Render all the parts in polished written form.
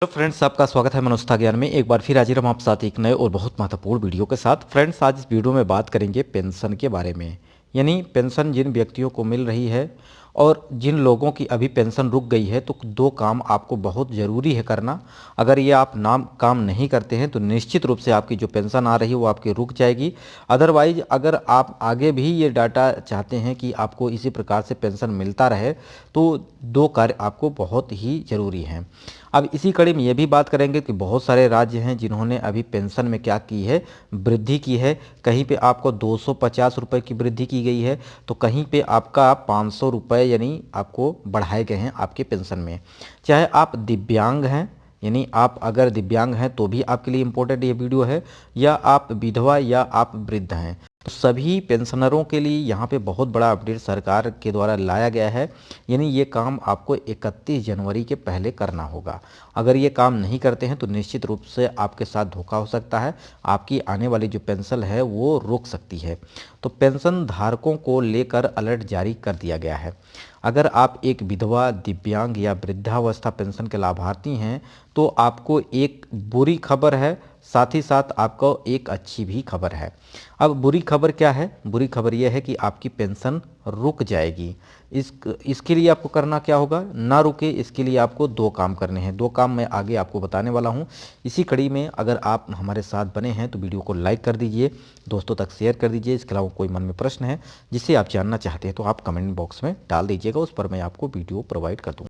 Hello friends, आपका स्वागत है मनुष्यता ज्ञान में। एक बार फिर हाजिर हम आप साथ एक नए और बहुत महत्वपूर्ण वीडियो के साथ। फ्रेंड्स, आज इस वीडियो में बात करेंगे पेंशन के बारे में। यानी पेंशन जिन व्यक्तियों को मिल रही है और जिन लोगों की अभी पेंशन रुक गई है, तो दो काम आपको बहुत ज़रूरी है करना। अगर ये आप काम नहीं करते हैं तो निश्चित रूप से आपकी जो पेंशन आ रही है वो आपकी रुक जाएगी। अदरवाइज अगर आप आगे भी ये डाटा चाहते हैं कि आपको इसी प्रकार से पेंशन मिलता रहे, तो दो कार्य आपको बहुत ही ज़रूरी हैं। अब इसी कड़ी में ये भी बात करेंगे कि बहुत सारे राज्य हैं जिन्होंने अभी पेंशन में क्या की है, वृद्धि की है। कहीं पे आपको 250 रुपये की वृद्धि की गई है, तो कहीं पे आपका 500 रुपये यानी आपको बढ़ाए गए हैं आपके पेंशन में। चाहे आप दिव्यांग हैं, यानी आप अगर दिव्यांग हैं तो भी आपके लिए इम्पोर्टेंट ये वीडियो है, या आप विधवा या आप वृद्ध हैं, तो सभी पेंशनरों के लिए यहाँ पे बहुत बड़ा अपडेट सरकार के द्वारा लाया गया है। यानी ये काम आपको 31 जनवरी के पहले करना होगा। अगर ये काम नहीं करते हैं तो निश्चित रूप से आपके साथ धोखा हो सकता है, आपकी आने वाली जो पेंशन है वो रुक सकती है। तो पेंशन धारकों को लेकर अलर्ट जारी कर दिया गया है। अगर आप एक विधवा, दिव्यांग या वृद्धावस्था पेंशन के लाभार्थी हैं तो आपको एक बुरी खबर है, साथ ही साथ आपको एक अच्छी भी खबर है। अब बुरी खबर क्या है? बुरी खबर यह है कि आपकी पेंशन रुक जाएगी। इसके लिए आपको करना क्या होगा? ना रुके, इसके लिए आपको दो काम करने हैं। दो काम मैं आगे आपको बताने वाला हूं। इसी कड़ी में अगर आप हमारे साथ बने हैं तो वीडियो को लाइक कर दीजिए, दोस्तों तक शेयर कर दीजिए। इसके अलावा कोई मन में प्रश्न है जिसे आप जानना चाहते हैं तो आप कमेंट बॉक्स में डाल दीजिएगा, उस पर मैं आपको वीडियो प्रोवाइड कर दूँगा।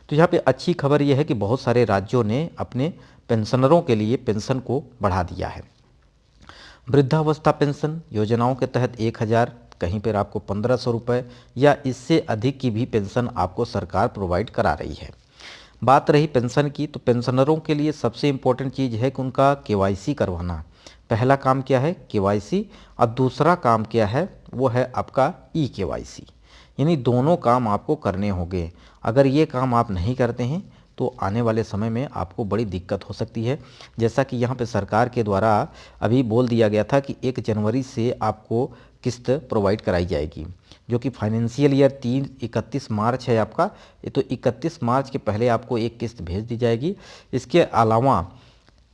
तो यहाँ पे अच्छी खबर यह है कि बहुत सारे राज्यों ने अपने पेंशनरों के लिए पेंशन को बढ़ा दिया है। वृद्धावस्था पेंशन योजनाओं के तहत 1000, कहीं पर आपको 1500 रुपये या इससे अधिक की भी पेंशन आपको सरकार प्रोवाइड करा रही है। बात रही पेंशन की, तो पेंशनरों के लिए सबसे इम्पोर्टेंट चीज़ है कि उनका केवाईसी करवाना। पहला काम क्या है? केवाईसी। और दूसरा काम क्या है? वो है आपका ई केवाईसी। यानी दोनों काम आपको करने होंगे। अगर ये काम आप नहीं करते हैं तो आने वाले समय में आपको बड़ी दिक्कत हो सकती है। जैसा कि यहाँ पे सरकार के द्वारा अभी बोल दिया गया था कि 1 जनवरी से आपको किस्त प्रोवाइड कराई जाएगी, जो कि फाइनेंशियल ईयर 31 मार्च है आपका। ये तो 31 मार्च के पहले आपको एक किस्त भेज दी जाएगी। इसके अलावा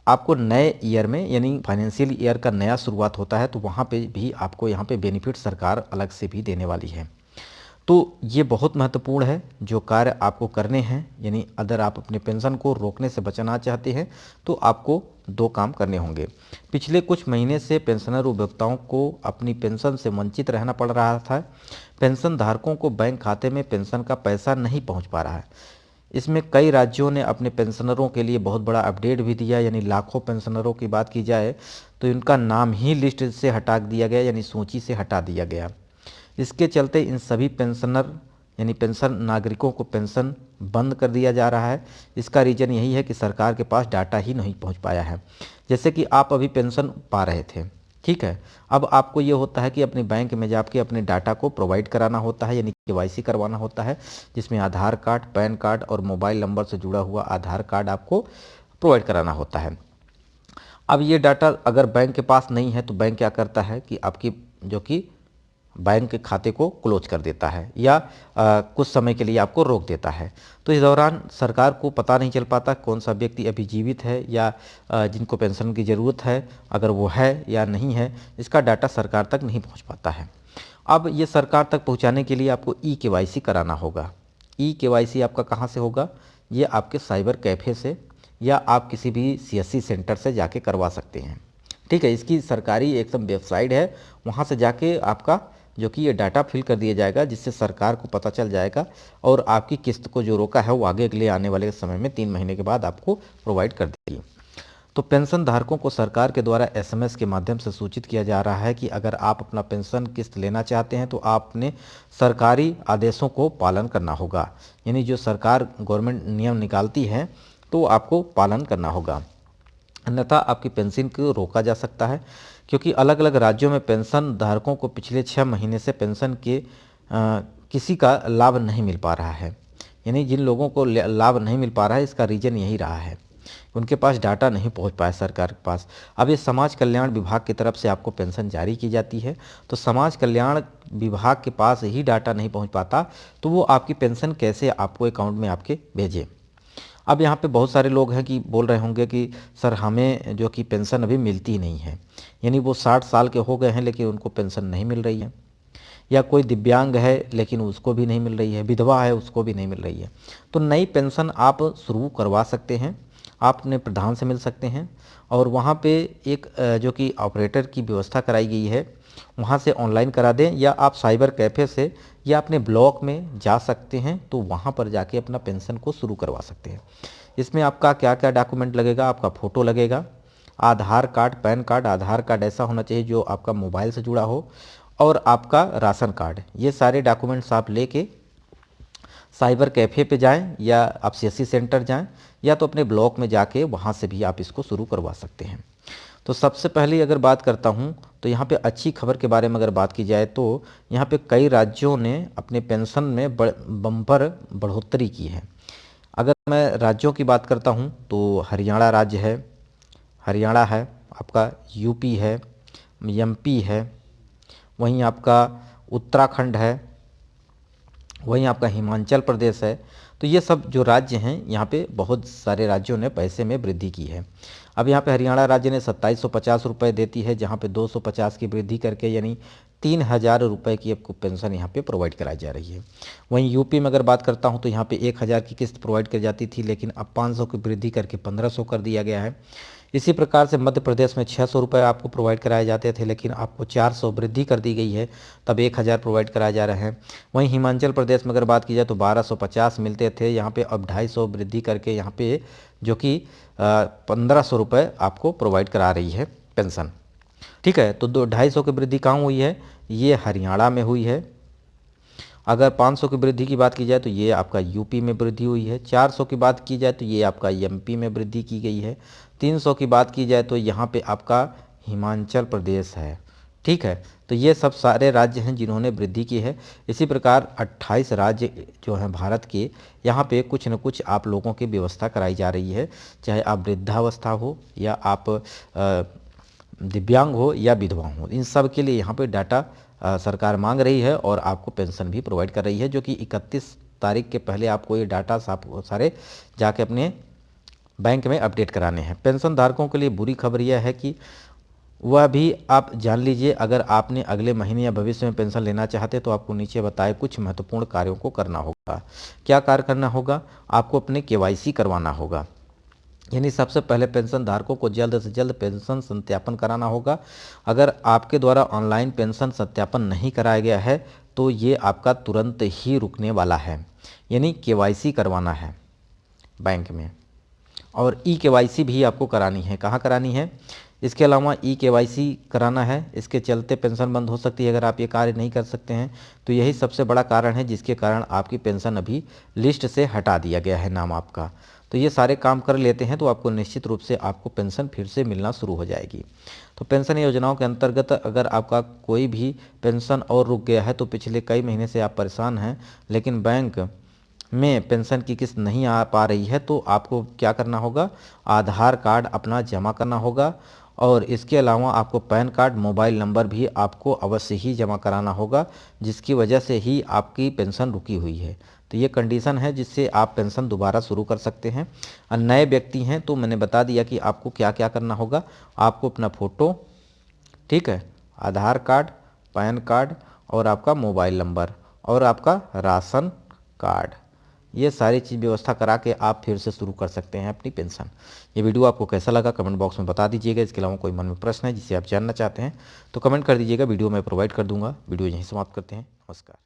आपको नए ईयर में, यानी फाइनेंशियल ईयर का नया शुरुआत होता है, तो वहाँ पे भी आपको यहाँ पे बेनिफिट सरकार अलग से भी देने वाली है। तो ये बहुत महत्वपूर्ण है जो कार्य आपको करने हैं। यानी अगर आप अपने पेंशन को रोकने से बचना चाहते हैं तो आपको दो काम करने होंगे। पिछले कुछ महीने से पेंशनर उपभोक्ताओं को अपनी पेंशन से वंचित रहना पड़ रहा था। पेंशन धारकों को बैंक खाते में पेंशन का पैसा नहीं पहुंच पा रहा है। इसमें कई राज्यों ने अपने पेंशनरों के लिए बहुत बड़ा अपडेट भी दिया। यानी लाखों पेंशनरों की बात की जाए तो इनका नाम ही लिस्ट से हटा दिया गया, यानी सूची से हटा दिया गया। इसके चलते इन सभी पेंशनर यानी पेंशन नागरिकों को पेंशन बंद कर दिया जा रहा है। इसका रीज़न यही है कि सरकार के पास डाटा ही नहीं पहुंच पाया है। जैसे कि आप अभी पेंशन पा रहे थे, ठीक है, अब आपको ये होता है कि अपने बैंक में जाके अपने डाटा को प्रोवाइड कराना होता है, यानी केवाईसी करवाना होता है, जिसमें आधार कार्ड, पैन कार्ड और मोबाइल नंबर से जुड़ा हुआ आधार कार्ड आपको प्रोवाइड कराना होता है। अब ये डाटा अगर बैंक के पास नहीं है तो बैंक क्या करता है कि आपकी जो कि बैंक के खाते को क्लोज कर देता है या कुछ समय के लिए आपको रोक देता है। तो इस दौरान सरकार को पता नहीं चल पाता कौन सा व्यक्ति अभी जीवित है या जिनको पेंशन की ज़रूरत है, अगर वो है या नहीं है, इसका डाटा सरकार तक नहीं पहुंच पाता है। अब ये सरकार तक पहुंचाने के लिए आपको ई केवाईसी कराना होगा। ई केवाईसी आपका कहाँ से होगा? ये आपके साइबर कैफ़े से या आप किसी भी सीएससी सेंटर से जाके करवा सकते हैं, ठीक है। इसकी सरकारी एकदम वेबसाइट है, वहाँ से जाके आपका जो कि ये डाटा फिल कर दिया जाएगा, जिससे सरकार को पता चल जाएगा और आपकी किस्त को जो रोका है वो आगे अगले आने वाले समय में 3 महीने के बाद आपको प्रोवाइड कर देगी। तो पेंशन धारकों को सरकार के द्वारा एसएमएस के माध्यम से सूचित किया जा रहा है कि अगर आप अपना पेंशन किस्त लेना चाहते हैं तो आपने सरकारी आदेशों को पालन करना होगा। यानी जो सरकार गवर्नमेंट नियम निकालती है तो आपको पालन करना होगा, अन्यथा आपकी पेंशन को रोका जा सकता है। क्योंकि अलग अलग राज्यों में पेंशन धारकों को पिछले 6 महीने से पेंशन के किसी का लाभ नहीं मिल पा रहा है। यानी जिन लोगों को लाभ नहीं मिल पा रहा है, इसका रीज़न यही रहा है, उनके पास डाटा नहीं पहुंच पाया सरकार के पास। अब ये समाज कल्याण विभाग की तरफ से आपको पेंशन जारी की जाती है, तो समाज कल्याण विभाग के पास ही डाटा नहीं पहुँच पाता तो वो आपकी पेंशन कैसे आपको अकाउंट में आपके भेजे। अब यहाँ पे बहुत सारे लोग हैं कि बोल रहे होंगे कि सर हमें जो कि पेंशन अभी मिलती ही नहीं है, यानी वो 60 साल के हो गए हैं लेकिन उनको पेंशन नहीं मिल रही है, या कोई दिव्यांग है लेकिन उसको भी नहीं मिल रही है, विधवा है उसको भी नहीं मिल रही है। तो नई पेंशन आप शुरू करवा सकते हैं, आप अपने प्रधान से मिल सकते हैं और वहाँ पे एक जो कि ऑपरेटर की व्यवस्था कराई गई है, वहाँ से ऑनलाइन करा दें, या आप साइबर कैफ़े से या अपने ब्लॉक में जा सकते हैं, तो वहाँ पर जाके अपना पेंशन को शुरू करवा सकते हैं। इसमें आपका क्या क्या डॉक्यूमेंट लगेगा, आपका फ़ोटो लगेगा, आधार कार्ड, पैन कार्ड, आधार कार्ड ऐसा होना चाहिए जो आपका मोबाइल से जुड़ा हो, और आपका राशन कार्ड। ये सारे डॉक्यूमेंट्स आप लेके साइबर कैफ़े पे जाएं या आप सीएससी सेंटर जाएं, या तो अपने ब्लॉक में जाके वहाँ से भी आप इसको शुरू करवा सकते हैं। तो सबसे पहले अगर बात करता हूँ तो यहाँ पे अच्छी खबर के बारे में अगर बात की जाए तो यहाँ पे कई राज्यों ने अपने पेंशन में बम्पर बढ़ोतरी की है। अगर मैं राज्यों की बात करता हूँ तो हरियाणा राज्य है, हरियाणा है आपका, यूपी है, एमपी है, वहीं आपका उत्तराखंड है, वहीं आपका हिमाचल प्रदेश है। तो ये सब जो राज्य हैं यहाँ पे बहुत सारे राज्यों ने पैसे में वृद्धि की है। अब यहाँ पे हरियाणा राज्य ने 2750 रुपये देती है, जहाँ पे 250 की वृद्धि करके यानी 3000 रुपये की आपको पेंशन यहाँ पे प्रोवाइड कराई जा रही है। वहीं यूपी में अगर बात करता हूँ तो यहाँ पे 1000 की किस्त प्रोवाइड की जाती थी, लेकिन अब 500 की वृद्धि करके 1500 कर दिया गया है। इसी प्रकार से मध्य प्रदेश में 600 रुपये आपको प्रोवाइड कराए जाते थे, लेकिन आपको 400 वृद्धि कर दी गई है, तब 1000 प्रोवाइड कराए जा रहे हैं। वहीं हिमाचल प्रदेश में अगर बात की जाए तो 1250 मिलते थे, यहाँ पे अब 250 वृद्धि करके यहाँ पे जो कि 1500 रुपये आपको प्रोवाइड करा रही है पेंशन। ठीक है, तो 250 की वृद्धि कहाँ हुई है, ये हरियाणा में हुई है। अगर 500 की वृद्धि की बात की जाए तो ये आपका यूपी में वृद्धि हुई है। 400 की बात की जाए तो ये आपका एमपी में वृद्धि की गई है। 300 की बात की जाए तो यहाँ पे आपका हिमाचल प्रदेश है। ठीक है, तो ये सब सारे राज्य हैं जिन्होंने वृद्धि की है। इसी प्रकार 28 राज्य जो हैं भारत के, यहाँ पे कुछ न कुछ आप लोगों की व्यवस्था कराई जा रही है, चाहे आप वृद्धावस्था हो या आप दिव्यांग हो या विधवा हो, इन सब के लिए यहाँ पे डाटा सरकार मांग रही है और आपको पेंशन भी प्रोवाइड कर रही है, जो कि 31 तारीख के पहले आपको ये डाटा सारे जाके अपने बैंक में अपडेट कराने हैं। पेंशन धारकों के लिए बुरी खबर यह है कि वह भी आप जान लीजिए, अगर आपने अगले महीने या भविष्य में पेंशन लेना चाहते तो आपको नीचे बताए कुछ महत्वपूर्ण कार्यों को करना होगा। क्या कार्य करना होगा, आपको अपने केवाईसी करवाना होगा, यानी सबसे पहले पेंशन धारकों को जल्द से जल्द पेंशन सत्यापन कराना होगा। अगर आपके द्वारा ऑनलाइन पेंशन सत्यापन नहीं कराया गया है तो ये आपका तुरंत ही रुकने वाला है, यानी केवाईसी करवाना है बैंक में, और ई केवाईसी भी आपको करानी है। कहाँ करानी है, इसके अलावा ई केवाईसी कराना है, इसके चलते पेंशन बंद हो सकती है अगर आप ये कार्य नहीं कर सकते हैं। तो यही सबसे बड़ा कारण है जिसके कारण आपकी पेंशन अभी लिस्ट से हटा दिया गया है नाम आपका। तो ये सारे काम कर लेते हैं तो आपको निश्चित रूप से आपको पेंशन फिर से मिलना शुरू हो जाएगी। तो पेंशन योजनाओं के अंतर्गत अगर आपका कोई भी पेंशन और रुक गया है तो पिछले कई महीने से आप परेशान हैं लेकिन बैंक में पेंशन की किस्त नहीं आ पा रही है, तो आपको क्या करना होगा, आधार कार्ड अपना जमा करना होगा, और इसके अलावा आपको पैन कार्ड, मोबाइल नंबर भी आपको अवश्य ही जमा कराना होगा, जिसकी वजह से ही आपकी पेंशन रुकी हुई है। तो ये कंडीशन है जिससे आप पेंशन दोबारा शुरू कर सकते हैं। और नए व्यक्ति हैं तो मैंने बता दिया कि आपको क्या क्या करना होगा। आपको अपना फ़ोटो, ठीक है, आधार कार्ड, पैन कार्ड और आपका मोबाइल नंबर और आपका राशन कार्ड, ये सारी चीज़ व्यवस्था करा के आप फिर से शुरू कर सकते हैं अपनी पेंशन। ये वीडियो आपको कैसा लगा कमेंट बॉक्स में बता दीजिएगा। इसके अलावा कोई मन में प्रश्न है जिसे आप जानना चाहते हैं तो कमेंट कर दीजिएगा, वीडियो मैं प्रोवाइड कर दूंगा। वीडियो यहीं समाप्त करते हैं। नमस्कार।